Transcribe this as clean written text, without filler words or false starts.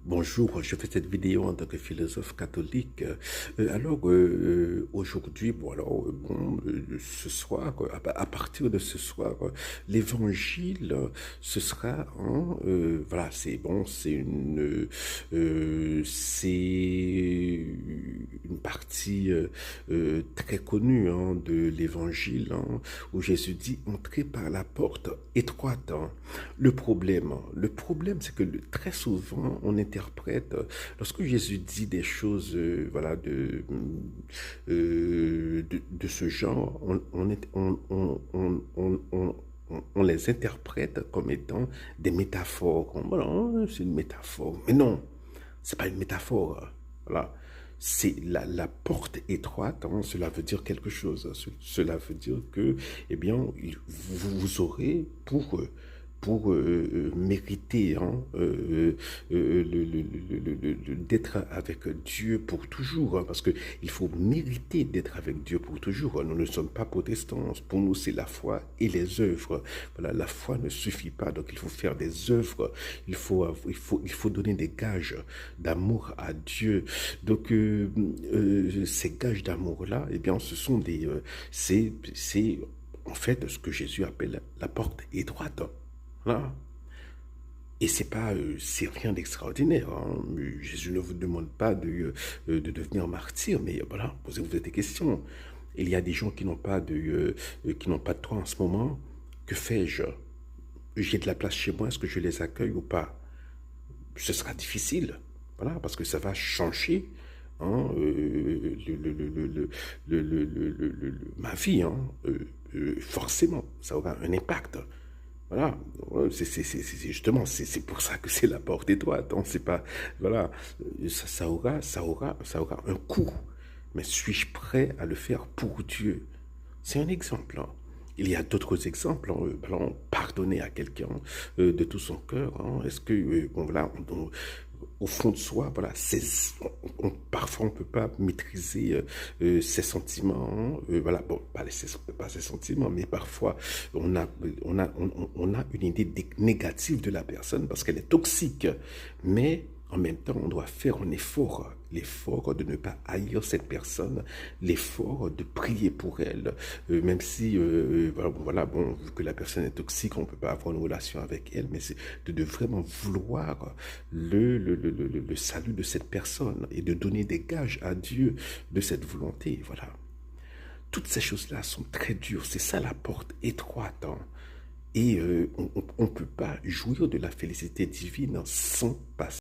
Bonjour, je fais cette vidéo en tant que philosophe catholique. Aujourd'hui, ce soir, à partir de ce soir, l'évangile, ce sera voilà, c'est bon, c'est une partie très connue de l'évangile, où Jésus dit entrez par la porte étroite. Le problème, c'est que très souvent, on interprète, lorsque Jésus dit des choses, voilà, de ce genre, on les interprète comme étant des métaphores. Voilà, c'est une métaphore. Mais non, c'est pas une métaphore. Voilà. C'est la porte étroite, cela veut dire quelque chose. Cela veut dire que, eh bien, vous aurez pour mériter d'être avec Dieu pour toujours, parce qu'il faut mériter d'être avec Dieu pour toujours. Nous ne sommes pas protestants, pour nous c'est la foi et les œuvres. Voilà, la foi ne suffit pas, donc il faut faire des œuvres, il faut donner des gages d'amour à Dieu. Donc ces gages d'amour-là, eh bien ce sont c'est en fait ce que Jésus appelle la porte étroite. Voilà. Et c'est rien d'extraordinaire, hein. Jésus ne vous demande pas de devenir martyr, mais voilà, posez-vous des questions. Il y a des gens qui n'ont pas de toit en ce moment. Que fais-je? J'ai de la place chez moi, est-ce que je les accueille ou pas? Ce sera difficile, voilà, parce que ça va changer ma vie, forcément, ça aura un impact. Voilà, ouais, justement, c'est pour ça que c'est la porte étroite. C'est pas, voilà, ça aura un coût. Mais suis-je prêt à le faire pour Dieu? C'est un exemple. Il y a d'autres exemples. Pardonner à quelqu'un de tout son cœur. Est-ce que, bon, voilà, au fond de soi, voilà, parfois on ne peut pas maîtriser ses sentiments. Voilà, bon, pas ses sentiments, mais parfois on a une idée négative de la personne parce qu'elle est toxique. Mais en même temps, on doit faire un effort, l'effort de ne pas haïr cette personne, l'effort de prier pour elle, même si, voilà, bon, vu que la personne est toxique, on ne peut pas avoir une relation avec elle, mais c'est de vraiment vouloir le salut de cette personne et de donner des gages à Dieu de cette volonté, voilà. Toutes ces choses-là sont très dures, c'est ça la porte étroite, et on ne peut pas jouir de la félicité divine sans passer